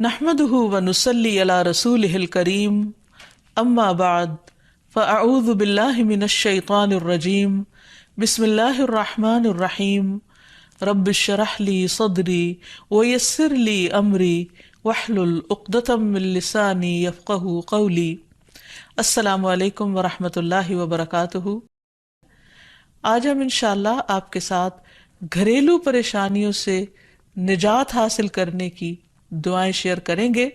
نحمده ونصلي على رسوله الكريم اما بعد فاعوذ بالله من الشيطان الرجيم بسم الله الرحمن الرحيم رب اشرح لي صدري ويسر لي امري واحلل عقدة من لساني يفقهوا قولي۔ السلام علیکم ورحمۃ اللہ وبرکاتہ۔ آج ہم انشاءاللہ آپ کے ساتھ گھریلو پریشانیوں سے نجات حاصل کرنے کی دعائیں شیئر کریں گے۔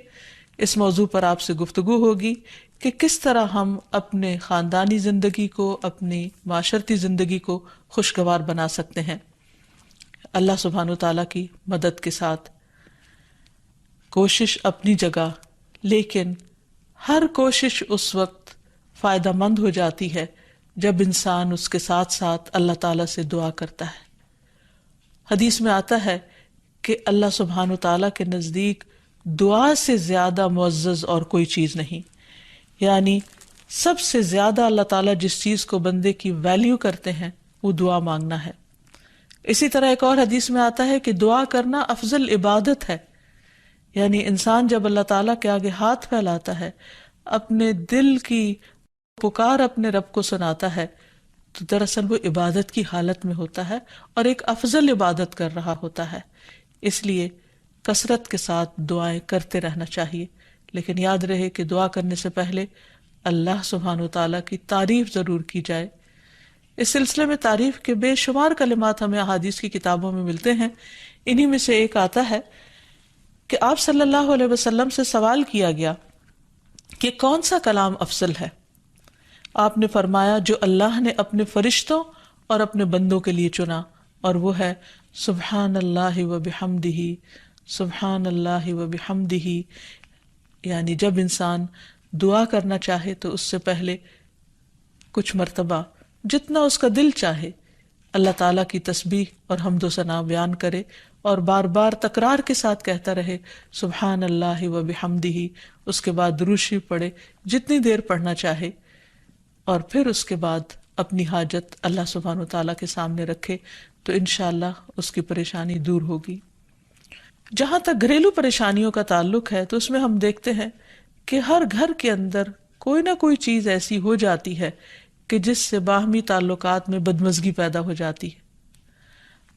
اس موضوع پر آپ سے گفتگو ہوگی کہ کس طرح ہم اپنے خاندانی زندگی کو، اپنی معاشرتی زندگی کو خوشگوار بنا سکتے ہیں اللہ سبحانہ وتعالیٰ کی مدد کے ساتھ۔ کوشش اپنی جگہ، لیکن ہر کوشش اس وقت فائدہ مند ہو جاتی ہے جب انسان اس کے ساتھ ساتھ اللہ تعالیٰ سے دعا کرتا ہے۔ حدیث میں آتا ہے کہ اللہ سبحانہ وتعالیٰ کے نزدیک دعا سے زیادہ معزز اور کوئی چیز نہیں، یعنی سب سے زیادہ اللہ تعالیٰ جس چیز کو بندے کی ویلیو کرتے ہیں وہ دعا مانگنا ہے۔ اسی طرح ایک اور حدیث میں آتا ہے کہ دعا کرنا افضل عبادت ہے، یعنی انسان جب اللہ تعالیٰ کے آگے ہاتھ پھیلاتا ہے، اپنے دل کی پکار اپنے رب کو سناتا ہے، تو دراصل وہ عبادت کی حالت میں ہوتا ہے اور ایک افضل عبادت کر رہا ہوتا ہے۔ اس لیے کثرت کے ساتھ دعائیں کرتے رہنا چاہیے، لیکن یاد رہے کہ دعا کرنے سے پہلے اللہ سبحانہ وتعالیٰ کی تعریف ضرور کی جائے۔ اس سلسلے میں تعریف کے بے شمار کلمات ہمیں احادیث کی کتابوں میں ملتے ہیں۔ انہی میں سے ایک آتا ہے کہ آپ صلی اللہ علیہ وسلم سے سوال کیا گیا کہ کون سا کلام افضل ہے؟ آپ نے فرمایا جو اللہ نے اپنے فرشتوں اور اپنے بندوں کے لیے چنا، اور وہ ہے سبحان اللہ و بحمدہ، سبحان اللہ و بحمدہ۔ یعنی جب انسان دعا کرنا چاہے تو اس سے پہلے کچھ مرتبہ جتنا اس کا دل چاہے اللہ تعالیٰ کی تسبیح اور حمد و ثنا بیان کرے، اور بار بار تکرار کے ساتھ کہتا رہے سبحان اللہ و بحمدہ۔ اس کے بعد درود شریف پڑھے جتنی دیر پڑھنا چاہے، اور پھر اس کے بعد اپنی حاجت اللہ سبحانہ وتعالیٰ کے سامنے رکھے تو انشاءاللہ اس کی پریشانی دور ہوگی۔ جہاں تک گھریلو پریشانیوں کا تعلق ہے تو اس میں ہم دیکھتے ہیں کہ ہر گھر کے اندر کوئی نہ کوئی چیز ایسی ہو جاتی ہے کہ جس سے باہمی تعلقات میں بدمزگی پیدا ہو جاتی ہے۔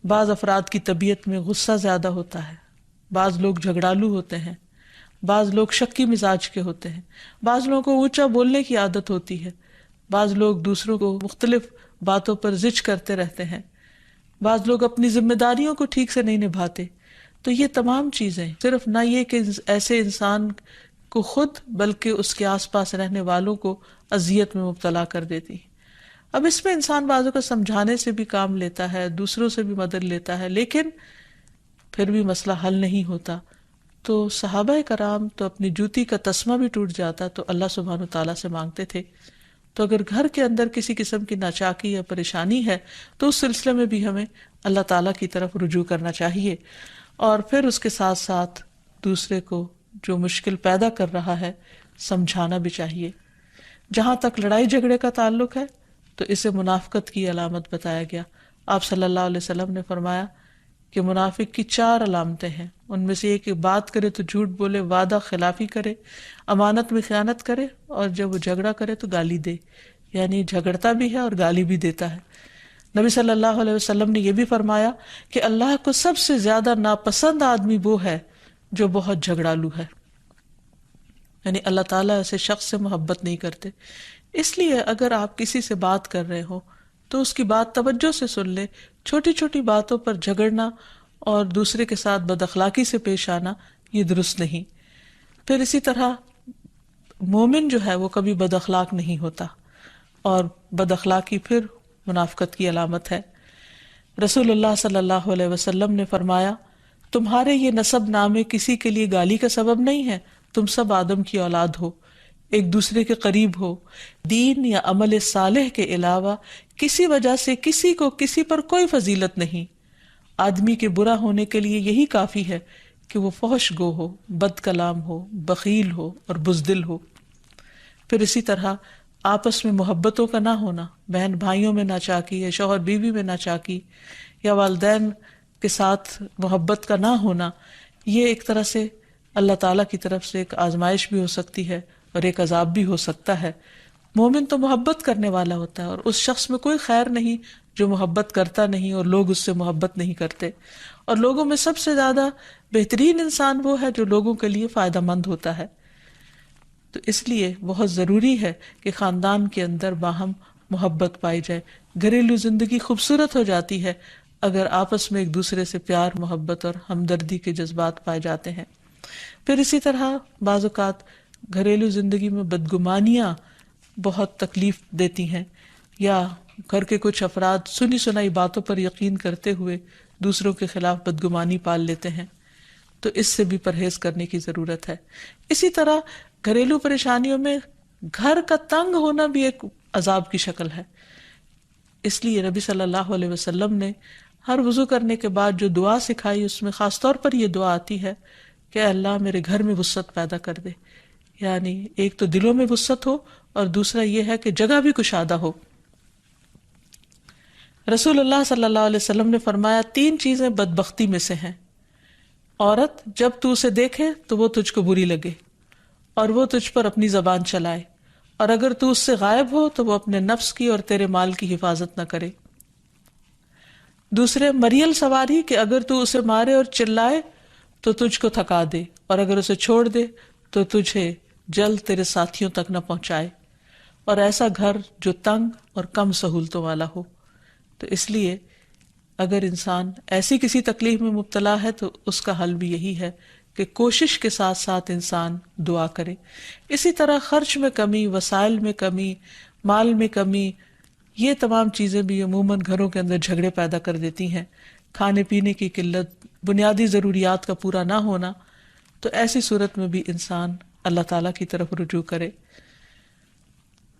بعض افراد کی طبیعت میں غصہ زیادہ ہوتا ہے، بعض لوگ جھگڑالو ہوتے ہیں، بعض لوگ شکی مزاج کے ہوتے ہیں، بعض لوگوں کو اونچا بولنے کی عادت ہوتی ہے، بعض لوگ دوسروں کو مختلف باتوں پر زج کرتے رہتے ہیں، بعض لوگ اپنی ذمہ داریوں کو ٹھیک سے نہیں نبھاتے۔ تو یہ تمام چیزیں صرف نہ یہ کہ ایسے انسان کو خود بلکہ اس کے آس پاس رہنے والوں کو اذیت میں مبتلا کر دیتی۔ اب اس میں انسان بعضوں کو سمجھانے سے بھی کام لیتا ہے، دوسروں سے بھی مدد لیتا ہے، لیکن پھر بھی مسئلہ حل نہیں ہوتا۔ تو صحابہ کرام تو اپنی جوتی کا تسمہ بھی ٹوٹ جاتا تو اللہ سبحانہ تعالیٰ سے مانگتے تھے۔ تو اگر گھر کے اندر کسی قسم کی ناچاکی یا پریشانی ہے تو اس سلسلے میں بھی ہمیں اللہ تعالیٰ کی طرف رجوع کرنا چاہیے، اور پھر اس کے ساتھ ساتھ دوسرے کو جو مشکل پیدا کر رہا ہے سمجھانا بھی چاہیے۔ جہاں تک لڑائی جھگڑے کا تعلق ہے تو اسے منافقت کی علامت بتایا گیا۔ آپ صلی اللہ علیہ وسلم نے فرمایا کہ منافق کی 4 علامتیں ہیں، ان میں سے ایک بات کرے تو جھوٹ بولے، وعدہ خلافی کرے، امانت میں خیانت کرے، اور جب وہ جھگڑا کرے تو گالی دے، یعنی جھگڑتا بھی ہے اور گالی بھی دیتا ہے۔ نبی صلی اللہ علیہ وسلم نے یہ بھی فرمایا کہ اللہ کو سب سے زیادہ ناپسند آدمی وہ ہے جو بہت جھگڑالو ہے، یعنی اللہ تعالیٰ ایسے شخص سے محبت نہیں کرتے۔ اس لیے اگر آپ کسی سے بات کر رہے ہو تو اس کی بات توجہ سے سن لے۔ چھوٹی چھوٹی باتوں پر جھگڑنا اور دوسرے کے ساتھ بد اخلاقی سے پیش آنا یہ درست نہیں۔ پھر اسی طرح مومن جو ہے وہ کبھی بد اخلاق نہیں ہوتا، اور بد اخلاقی پھر منافقت کی علامت ہے۔ رسول اللہ صلی اللہ علیہ وسلم نے فرمایا تمہارے یہ نسب نامے کسی کے لیے گالی کا سبب نہیں ہے، تم سب آدم کی اولاد ہو، ایک دوسرے کے قریب ہو، دین یا عمل صالح کے علاوہ کسی وجہ سے کسی کو کسی پر کوئی فضیلت نہیں۔ آدمی کے برا ہونے کے لیے یہی کافی ہے کہ وہ فحش گو ہو، بد کلام ہو، بخیل ہو اور بزدل ہو۔ پھر اسی طرح آپس میں محبتوں کا نہ ہونا، بہن بھائیوں میں ناچاکی یا شوہر بیوی میں ناچاکی یا والدین کے ساتھ محبت کا نہ ہونا، یہ ایک طرح سے اللہ تعالیٰ کی طرف سے ایک آزمائش بھی ہو سکتی ہے اور ایک عذاب بھی ہو سکتا ہے۔ مومن تو محبت کرنے والا ہوتا ہے، اور اس شخص میں کوئی خیر نہیں جو محبت کرتا نہیں اور لوگ اس سے محبت نہیں کرتے، اور لوگوں میں سب سے زیادہ بہترین انسان وہ ہے جو لوگوں کے لیے فائدہ مند ہوتا ہے۔ تو اس لیے بہت ضروری ہے کہ خاندان کے اندر باہم محبت پائی جائے۔ گھریلو زندگی خوبصورت ہو جاتی ہے اگر آپس میں ایک دوسرے سے پیار، محبت اور ہمدردی کے جذبات پائے جاتے ہیں۔ پھر اسی طرح بعض اوقات گھریلو زندگی میں بدگمانیاں بہت تکلیف دیتی ہیں، یا گھر کے کچھ افراد سنی سنائی باتوں پر یقین کرتے ہوئے دوسروں کے خلاف بدگمانی پال لیتے ہیں، تو اس سے بھی پرہیز کرنے کی ضرورت ہے۔ اسی طرح گھریلو پریشانیوں میں گھر کا تنگ ہونا بھی ایک عذاب کی شکل ہے۔ اس لیے نبی صلی اللہ علیہ وسلم نے ہر وضو کرنے کے بعد جو دعا سکھائی، اس میں خاص طور پر یہ دعا آتی ہے کہ اے اللہ میرے گھر میں وسعت پیدا کر دے، یعنی ایک تو دلوں میں وسعت ہو، اور دوسرا یہ ہے کہ جگہ بھی کشادہ ہو۔ رسول اللہ صلی اللہ علیہ وسلم نے فرمایا 3 چیزیں بدبختی میں سے ہیں۔ عورت جب تو اسے دیکھے تو وہ تجھ کو بری لگے اور وہ تجھ پر اپنی زبان چلائے، اور اگر تو اس سے غائب ہو تو وہ اپنے نفس کی اور تیرے مال کی حفاظت نہ کرے۔ دوسرے، مریل سواری کہ اگر تو اسے مارے اور چلائے تو تجھ کو تھکا دے، اور اگر اسے چھوڑ دے تو تجھے جلد تیرے ساتھیوں تک نہ پہنچائے، اور ایسا گھر جو تنگ اور کم سہولتوں والا ہو۔ تو اس لیے اگر انسان ایسی کسی تکلیف میں مبتلا ہے تو اس کا حل بھی یہی ہے کہ کوشش کے ساتھ ساتھ انسان دعا کرے۔ اسی طرح خرچ میں کمی، وسائل میں کمی، مال میں کمی، یہ تمام چیزیں بھی عموماً گھروں کے اندر جھگڑے پیدا کر دیتی ہیں۔ کھانے پینے کی قلت، بنیادی ضروریات کا پورا نہ ہونا، تو ایسی صورت میں بھی انسان اللہ تعالیٰ کی طرف رجوع کرے،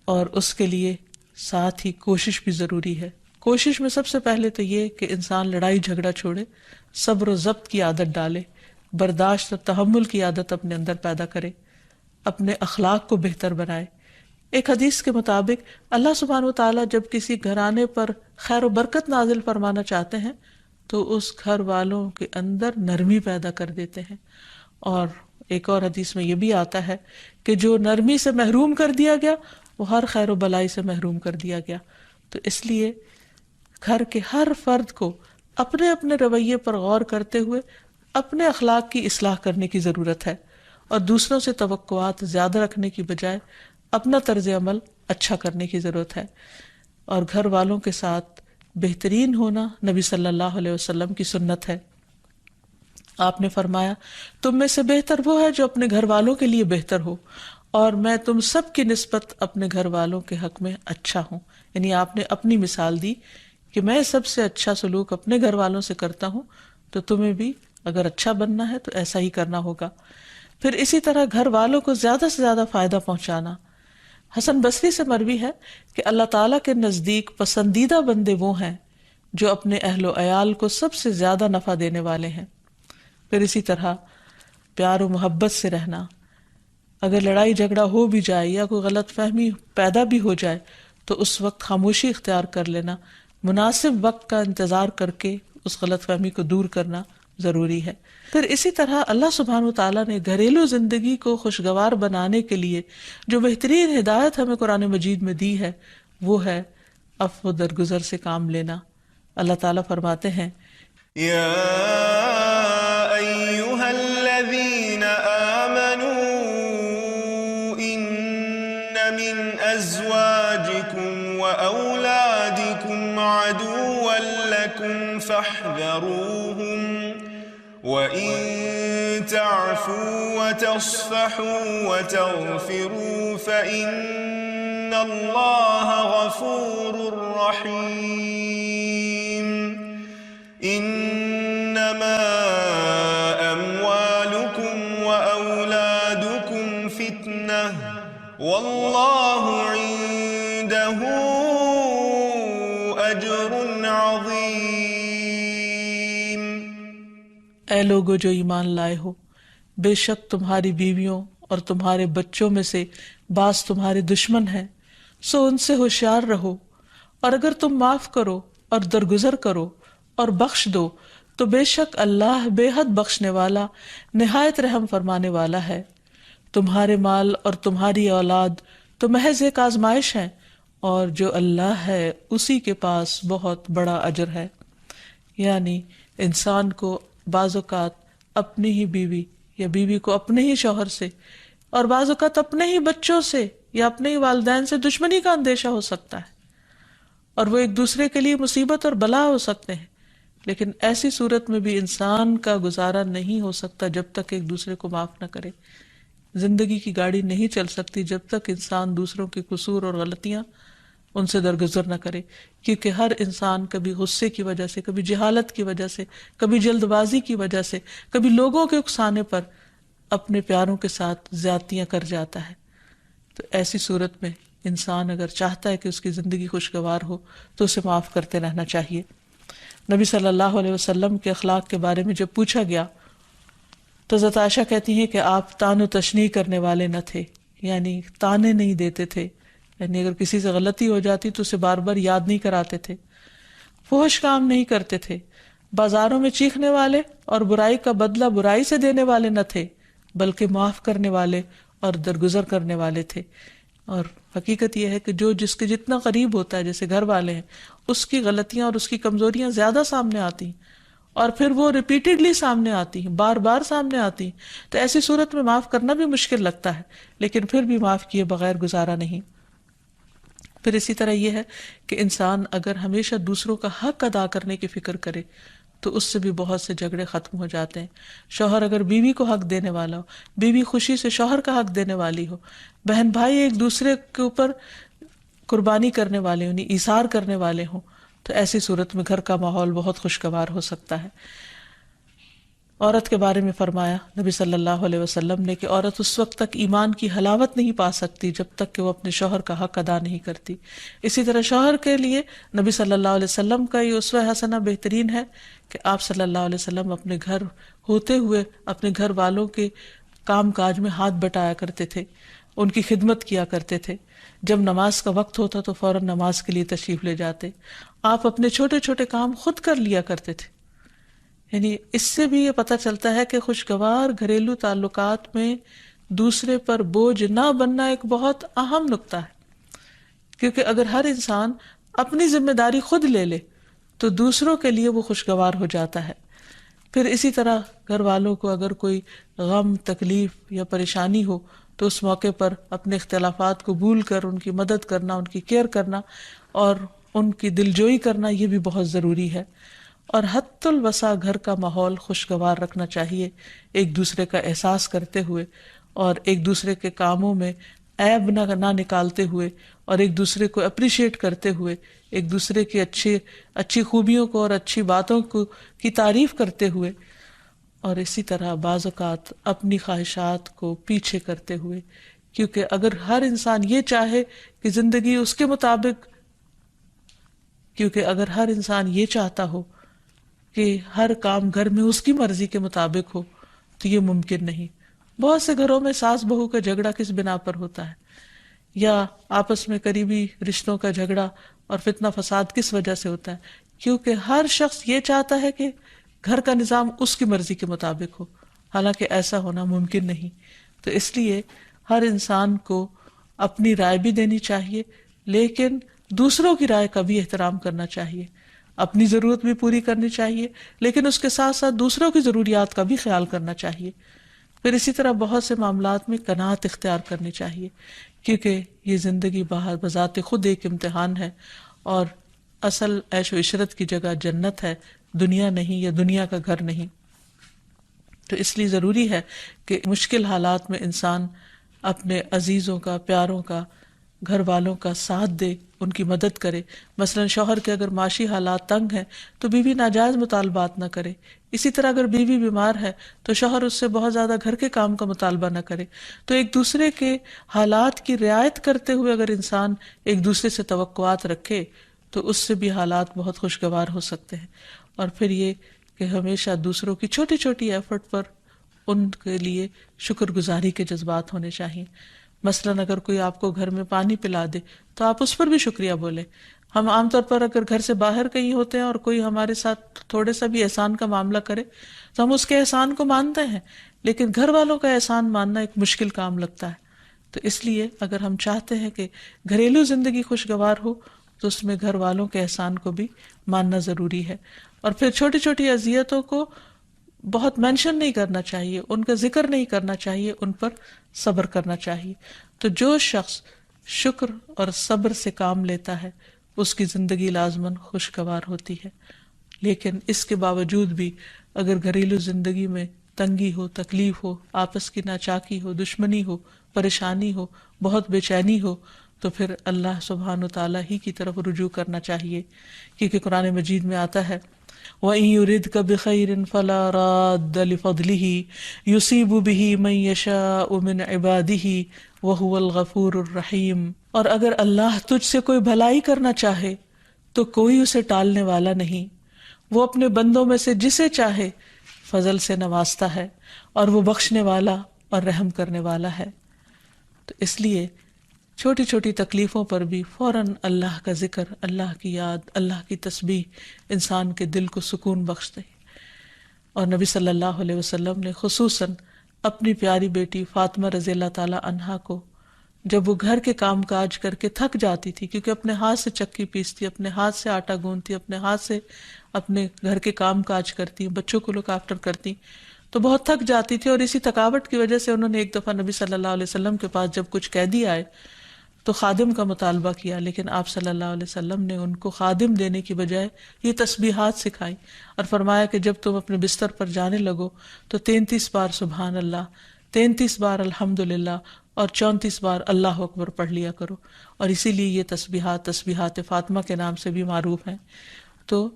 اور اس کے لیے ساتھ ہی کوشش بھی ضروری ہے۔ کوشش میں سب سے پہلے تو یہ کہ انسان لڑائی جھگڑا چھوڑے، صبر و ضبط کی عادت ڈالے، برداشت اور تحمل کی عادت اپنے اندر پیدا کرے، اپنے اخلاق کو بہتر بنائے۔ ایک حدیث کے مطابق اللہ سبحانہ و تعالیٰ جب کسی گھرانے پر خیر و برکت نازل فرمانا چاہتے ہیں تو اس گھر والوں کے اندر نرمی پیدا کر دیتے ہیں، اور ایک اور حدیث میں یہ بھی آتا ہے کہ جو نرمی سے محروم کر دیا گیا وہ ہر خیر و بلائی سے محروم کر دیا گیا۔ تو اس لیے گھر کے ہر فرد کو اپنے اپنے رویے پر غور کرتے ہوئے اپنے اخلاق کی اصلاح کرنے کی ضرورت ہے، اور دوسروں سے توقعات زیادہ رکھنے کی بجائے اپنا طرز عمل اچھا کرنے کی ضرورت ہے۔ اور گھر والوں کے ساتھ بہترین ہونا نبی صلی اللہ علیہ وسلم کی سنت ہے۔ آپ نے فرمایا تم میں سے بہتر وہ ہے جو اپنے گھر والوں کے لیے بہتر ہو، اور میں تم سب کی نسبت اپنے گھر والوں کے حق میں اچھا ہوں۔ یعنی آپ نے اپنی مثال دی کہ میں سب سے اچھا سلوک اپنے گھر والوں سے کرتا ہوں، تو تمہیں بھی اگر اچھا بننا ہے تو ایسا ہی کرنا ہوگا۔ پھر اسی طرح گھر والوں کو زیادہ سے زیادہ فائدہ پہنچانا۔ حسن بصری سے مروی ہے کہ اللہ تعالیٰ کے نزدیک پسندیدہ بندے وہ ہیں جو اپنے اہل و عیال کو سب سے زیادہ نفع دینے والے ہیں۔ پھر اسی طرح پیار و محبت سے رہنا۔ اگر لڑائی جھگڑا ہو بھی جائے یا کوئی غلط فہمی پیدا بھی ہو جائے تو اس وقت خاموشی اختیار کر لینا، مناسب وقت کا انتظار کر کے اس غلط فہمی کو دور کرنا ضروری ہے۔ پھر اسی طرح اللہ سبحانہ وتعالیٰ نے گھریلو زندگی کو خوشگوار بنانے کے لیے جو بہترین ہدایت ہمیں قرآن مجید میں دی ہے وہ ہے عفو و درگزر سے کام لینا۔ اللہ تعالیٰ فرماتے ہیں یا ایھا الذین آمنوا ان من ازواجکم واولادکم عدوا لکم فاحذروہم وَإِن تَعْفُوا وَتَصْفَحُوا وَتَغْفِرُوا فَإِنَّ اللَّهَ غَفُورٌ رَّحِيمٌ إِنَّمَا أَمْوَالُكُمْ وَأَوْلَادُكُمْ فِتْنَةٌ وَاللَّهُ عِندَهُ أَجْرٌ عَظِيمٌ۔ اے لوگو جو ایمان لائے ہو، بے شک تمہاری بیویوں اور تمہارے بچوں میں سے بعض تمہارے دشمن ہیں، سو ان سے ہوشیار رہو، اور اگر تم معاف کرو اور درگزر کرو اور بخش دو تو بے شک اللہ بے حد بخشنے والا نہایت رحم فرمانے والا ہے۔ تمہارے مال اور تمہاری اولاد تو محض ایک آزمائش ہے، اور جو اللہ ہے اسی کے پاس بہت بڑا اجر ہے۔ یعنی انسان کو بعض اوقات اپنی ہی بیوی یا بیوی کو اپنے ہی شوہر سے، اور بعض اوقات اپنے ہی بچوں سے یا اپنے ہی والدین سے دشمنی کا اندیشہ ہو سکتا ہے، اور وہ ایک دوسرے کے لیے مصیبت اور بلا ہو سکتے ہیں، لیکن ایسی صورت میں بھی انسان کا گزارا نہیں ہو سکتا جب تک ایک دوسرے کو معاف نہ کرے۔ زندگی کی گاڑی نہیں چل سکتی جب تک انسان دوسروں کے قصور اور غلطیاں ان سے درگزر نہ کرے، کیونکہ ہر انسان کبھی غصے کی وجہ سے، کبھی جہالت کی وجہ سے، کبھی جلد بازی کی وجہ سے، کبھی لوگوں کے اکسانے پر اپنے پیاروں کے ساتھ زیادتیاں کر جاتا ہے۔ تو ایسی صورت میں انسان اگر چاہتا ہے کہ اس کی زندگی خوشگوار ہو تو اسے معاف کرتے رہنا چاہیے۔ نبی صلی اللہ علیہ وسلم کے اخلاق کے بارے میں جب پوچھا گیا تو حضرت عائشہ کہتی ہیں کہ آپ طعن و تشنیع کرنے والے نہ تھے، یعنی طعنے نہیں دیتے تھے، یعنی اگر کسی سے غلطی ہو جاتی تو اسے بار بار یاد نہیں کراتے تھے، فحش کام نہیں کرتے تھے، بازاروں میں چیخنے والے اور برائی کا بدلہ برائی سے دینے والے نہ تھے، بلکہ معاف کرنے والے اور درگزر کرنے والے تھے۔ اور حقیقت یہ ہے کہ جو جس کے جتنا قریب ہوتا ہے، جیسے گھر والے ہیں، اس کی غلطیاں اور اس کی کمزوریاں زیادہ سامنے آتی ہیں، اور پھر وہ ریپیٹڈلی سامنے آتی ہیں، بار بار سامنے آتی ہیں، تو ایسی صورت میں معاف کرنا بھی مشکل لگتا ہے، لیکن پھر بھی معاف کیے بغیر گزارا نہیں۔ پھر اسی طرح یہ ہے کہ انسان اگر ہمیشہ دوسروں کا حق ادا کرنے کی فکر کرے تو اس سے بھی بہت سے جھگڑے ختم ہو جاتے ہیں۔ شوہر اگر بیوی کو حق دینے والا ہو، بیوی خوشی سے شوہر کا حق دینے والی ہو، بہن بھائی ایک دوسرے کے اوپر قربانی کرنے والے ہوں، ایثار کرنے والے ہوں، تو ایسی صورت میں گھر کا ماحول بہت خوشگوار ہو سکتا ہے۔ عورت کے بارے میں فرمایا نبی صلی اللہ علیہ وسلم نے کہ عورت اس وقت تک ایمان کی حلاوت نہیں پا سکتی جب تک کہ وہ اپنے شوہر کا حق ادا نہیں کرتی۔ اسی طرح شوہر کے لیے نبی صلی اللہ علیہ وسلم کا یہ اسوہ حسنہ بہترین ہے کہ آپ صلی اللہ علیہ وسلم اپنے گھر ہوتے ہوئے اپنے گھر والوں کے کام کاج میں ہاتھ بٹایا کرتے تھے، ان کی خدمت کیا کرتے تھے۔ جب نماز کا وقت ہوتا تو فوراً نماز کے لیے تشریف لے جاتے۔ آپ اپنے چھوٹے چھوٹے کام خود کر لیا کرتے تھے۔ یعنی اس سے بھی یہ پتہ چلتا ہے کہ خوشگوار گھریلو تعلقات میں دوسرے پر بوجھ نہ بننا ایک بہت اہم نکتہ ہے، کیونکہ اگر ہر انسان اپنی ذمہ داری خود لے لے تو دوسروں کے لیے وہ خوشگوار ہو جاتا ہے۔ پھر اسی طرح گھر والوں کو اگر کوئی غم، تکلیف یا پریشانی ہو تو اس موقع پر اپنے اختلافات کو بھول کر ان کی مدد کرنا، ان کی کیئر کرنا اور ان کی دلجوئی کرنا، یہ بھی بہت ضروری ہے۔ اور حتی الوسع گھر کا ماحول خوشگوار رکھنا چاہیے، ایک دوسرے کا احساس کرتے ہوئے اور ایک دوسرے کے کاموں میں عیب نہ نکالتے ہوئے اور ایک دوسرے کو اپریشیٹ کرتے ہوئے، ایک دوسرے کی اچھی خوبیوں کو اور اچھی باتوں کی تعریف کرتے ہوئے، اور اسی طرح بعض اوقات اپنی خواہشات کو پیچھے کرتے ہوئے، کیونکہ اگر ہر انسان یہ چاہے کہ زندگی اس کے مطابق، کیونکہ اگر ہر انسان یہ چاہتا ہو کہ ہر کام گھر میں اس کی مرضی کے مطابق ہو تو یہ ممکن نہیں۔ بہت سے گھروں میں ساس بہو کا جھگڑا کس بنا پر ہوتا ہے، یا آپس میں قریبی رشتوں کا جھگڑا اور فتنہ فساد کس وجہ سے ہوتا ہے؟ کیونکہ ہر شخص یہ چاہتا ہے کہ گھر کا نظام اس کی مرضی کے مطابق ہو، حالانکہ ایسا ہونا ممکن نہیں۔ تو اس لیے ہر انسان کو اپنی رائے بھی دینی چاہیے، لیکن دوسروں کی رائے کا بھی احترام کرنا چاہیے۔ اپنی ضرورت بھی پوری کرنی چاہیے، لیکن اس کے ساتھ ساتھ دوسروں کی ضروریات کا بھی خیال کرنا چاہیے۔ پھر اسی طرح بہت سے معاملات میں قناعت اختیار کرنی چاہیے، کیونکہ یہ زندگی بذات خود ایک امتحان ہے، اور اصل عیش و عشرت کی جگہ جنت ہے، دنیا نہیں، یا دنیا کا گھر نہیں۔ تو اس لیے ضروری ہے کہ مشکل حالات میں انسان اپنے عزیزوں کا، پیاروں کا، گھر والوں کا ساتھ دے، ان کی مدد کرے۔ مثلا شوہر کے اگر معاشی حالات تنگ ہیں تو بیوی ناجائز مطالبات نہ کرے، اسی طرح اگر بیوی بیمار ہے تو شوہر اس سے بہت زیادہ گھر کے کام کا مطالبہ نہ کرے۔ تو ایک دوسرے کے حالات کی رعایت کرتے ہوئے اگر انسان ایک دوسرے سے توقعات رکھے تو اس سے بھی حالات بہت خوشگوار ہو سکتے ہیں۔ اور پھر یہ کہ ہمیشہ دوسروں کی چھوٹی چھوٹی ایفرٹ پر ان کے لیے شکر گزاری کے جذبات ہونے چاہیے۔ مثلاً اگر کوئی آپ کو گھر میں پانی پلا دے تو آپ اس پر بھی شکریہ بولیں۔ ہم عام طور پر اگر گھر سے باہر کہیں ہوتے ہیں اور کوئی ہمارے ساتھ تھوڑے سا بھی احسان کا معاملہ کرے تو ہم اس کے احسان کو مانتے ہیں، لیکن گھر والوں کا احسان ماننا ایک مشکل کام لگتا ہے. تو اس لیے اگر ہم چاہتے ہیں کہ گھریلو زندگی خوشگوار ہو تو اس میں گھر والوں کے احسان کو بھی ماننا ضروری ہے. اور پھر چھوٹی چھوٹی اذیتوں کو بہت مینشن نہیں کرنا چاہیے، ان کا ذکر نہیں کرنا چاہیے، ان پر صبر کرنا چاہیے. تو جو شخص شکر اور صبر سے کام لیتا ہے اس کی زندگی لازماً خوشگوار ہوتی ہے. لیکن اس کے باوجود بھی اگر گھریلو زندگی میں تنگی ہو، تکلیف ہو، آپس کی ناچاکی ہو، دشمنی ہو، پریشانی ہو، بہت بے چینی ہو، تو پھر اللہ سبحانہ وتعالیٰ ہی کی طرف رجوع کرنا چاہیے. کیونکہ قرآن مجید میں آتا ہے وَإِن يُرِدْكَ بِخَيْرٍ فَلَا رَادَّ لِفَضْلِهِ يُصِيبُ بِهِ مَن يَشَاءُ مِنْ عِبَادِهِ وَهُوَ الْغَفُورُ الرَّحِيمُ. اور اگر اللہ تجھ سے کوئی بھلائی کرنا چاہے تو کوئی اسے ٹالنے والا نہیں، وہ اپنے بندوں میں سے جسے چاہے فضل سے نوازتا ہے اور وہ بخشنے والا اور رحم کرنے والا ہے. تو اس لیے چھوٹی چھوٹی تکلیفوں پر بھی فوراً اللہ کا ذکر، اللہ کی یاد، اللہ کی تسبیح انسان کے دل کو سکون بخشتے. اور نبی صلی اللہ علیہ وسلم نے خصوصاً اپنی پیاری بیٹی فاطمہ رضی اللہ تعالی عنہا کو جب وہ گھر کے کام کاج کر کے تھک جاتی تھی، کیونکہ اپنے ہاتھ سے چکی پیستی، اپنے ہاتھ سے آٹا گوندتی، اپنے ہاتھ سے اپنے گھر کے کام کاج کرتی، بچوں کو لک آفٹر کرتی، تو بہت تھک جاتی تھی. اور اسی تھکاوٹ کی وجہ سے انہوں نے ایک دفعہ نبی صلی اللہ علیہ وسلم کے پاس جب کچھ قیدی آئے تو خادم کا مطالبہ کیا، لیکن آپ صلی اللہ علیہ وسلم نے ان کو خادم دینے کی بجائے یہ تسبیحات سکھائی اور فرمایا کہ جب تم اپنے بستر پر جانے لگو تو 33 بار سبحان اللہ، 33 بار الحمدللہ اور 34 بار اللہ اکبر پڑھ لیا کرو. اور اسی لیے یہ تسبیحات فاطمہ کے نام سے بھی معروف ہیں. تو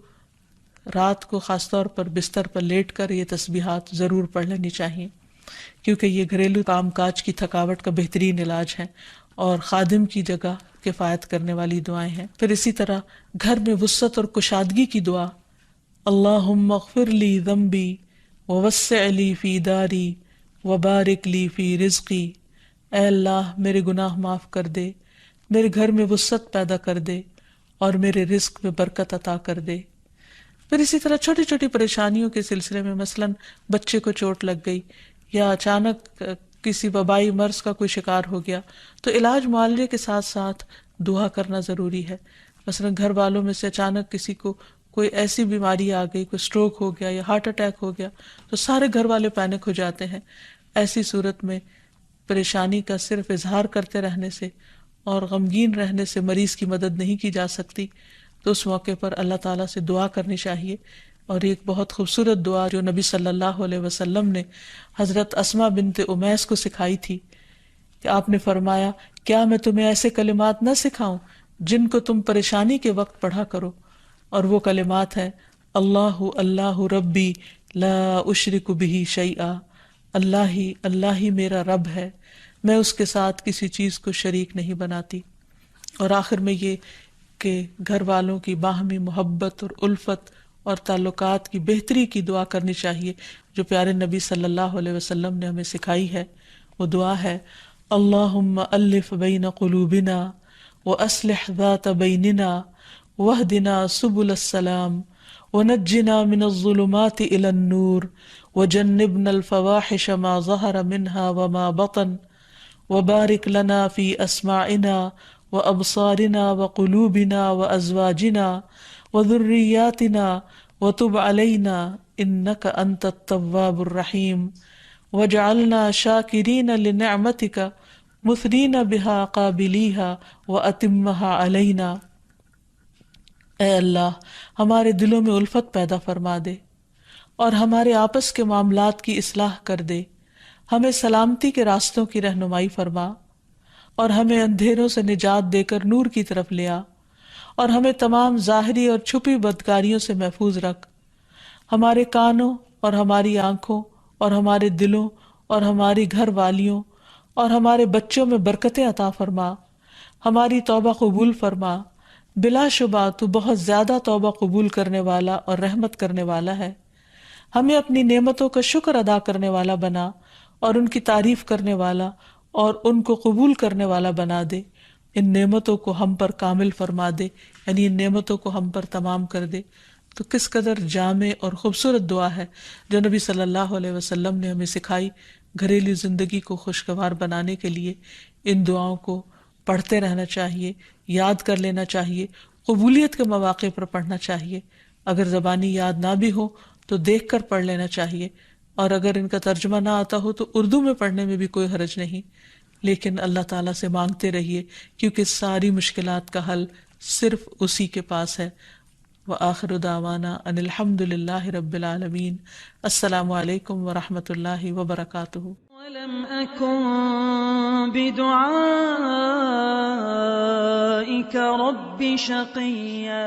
رات کو خاص طور پر بستر پر لیٹ کر یہ تسبیحات ضرور پڑھ لینی چاہیے، کیونکہ یہ گھریلو کام کاج کی تھکاوٹ کا بہترین علاج ہے اور خادم کی جگہ کفایت کرنے والی دعائیں ہیں. پھر اسی طرح گھر میں وسعت اور کشادگی کی دعا، اللہم اغفر لی ذنبی ووسع لی فی داری وبارک لی فی رزقی. اے اللہ میرے گناہ معاف کر دے، میرے گھر میں وسعت پیدا کر دے اور میرے رزق میں برکت عطا کر دے. پھر اسی طرح چھوٹی چھوٹی پریشانیوں کے سلسلے میں مثلاً بچے کو چوٹ لگ گئی یا اچانک کسی وبائی مرض کا کوئی شکار ہو گیا تو علاج معالجے کے ساتھ ساتھ دعا کرنا ضروری ہے. مثلا گھر والوں میں سے اچانک کسی کو کوئی ایسی بیماری آ گئی، کوئی سٹروک ہو گیا یا ہارٹ اٹیک ہو گیا تو سارے گھر والے پینک ہو جاتے ہیں. ایسی صورت میں پریشانی کا صرف اظہار کرتے رہنے سے اور غمگین رہنے سے مریض کی مدد نہیں کی جا سکتی. تو اس موقع پر اللہ تعالیٰ سے دعا کرنی چاہیے. اور ایک بہت خوبصورت دعا جو نبی صلی اللہ علیہ وسلم نے حضرت اسماء بنت امیس کو سکھائی تھی کہ آپ نے فرمایا کیا میں تمہیں ایسے کلمات نہ سکھاؤں جن کو تم پریشانی کے وقت پڑھا کرو. اور وہ کلمات ہیں اللہ اللہ ربی لا اشرک بہ شیئا، اللہ ہی میرا رب ہے، میں اس کے ساتھ کسی چیز کو شریک نہیں بناتی. اور آخر میں یہ کہ گھر والوں کی باہمی محبت اور الفت اور تعلقات کی بہتری کی دعا کرنی چاہیے جو پیارے نبی صلی اللہ علیہ وسلم نے ہمیں سکھائی ہے. وہ دعا ہے اللہم الف بین قلوبنا واصلح ذات بیننا واہدنا سبل السلام ونجنا من الظلمات الى النور وجنبنا الفواحش ما ظہر منها وما بطن وبارک لنا فی اسماعنا وابصارنا وقلوبنا وازواجنا وذریاتنا وتب علینا انک انت التواب الرحیم وجعلنا شاکرین لنعمتک مثنین بہا قابلیہا واتمہا علینا. اے اللہ ہمارے دلوں میں الفت پیدا فرما دے اور ہمارے آپس کے معاملات کی اصلاح کر دے. ہمیں سلامتی کے راستوں کی رہنمائی فرما اور ہمیں اندھیروں سے نجات دے کر نور کی طرف لے آ اور ہمیں تمام ظاہری اور چھپی بدکاریوں سے محفوظ رکھ. ہمارے کانوں اور ہماری آنکھوں اور ہمارے دلوں اور ہماری گھر والیوں اور ہمارے بچوں میں برکتیں عطا فرما. ہماری توبہ قبول فرما. بلا شبہ تو بہت زیادہ توبہ قبول کرنے والا اور رحمت کرنے والا ہے. ہمیں اپنی نعمتوں کا شکر ادا کرنے والا بنا اور ان کی تعریف کرنے والا اور ان کو قبول کرنے والا بنا دے. ان نعمتوں کو ہم پر کامل فرما دے، یعنی ان نعمتوں کو ہم پر تمام کر دے. تو کس قدر جامع اور خوبصورت دعا ہے جو نبی صلی اللہ علیہ وسلم نے ہمیں سکھائی. گھریلو زندگی کو خوشگوار بنانے کے لیے ان دعاؤں کو پڑھتے رہنا چاہیے، یاد کر لینا چاہیے، قبولیت کے مواقع پر پڑھنا چاہیے. اگر زبانی یاد نہ بھی ہو تو دیکھ کر پڑھ لینا چاہیے، اور اگر ان کا ترجمہ نہ آتا ہو تو اردو میں پڑھنے میں بھی کوئی حرج نہیں. لیکن اللہ تعالیٰ سے مانگتے رہیے، کیونکہ ساری مشکلات کا حل صرف اسی کے پاس ہے. وآخر دعوانا ان الحمد للہ رب العالمین. السلام علیکم ورحمۃ اللہ وبرکاتہ. ولم أكن بدعائك رب شقيا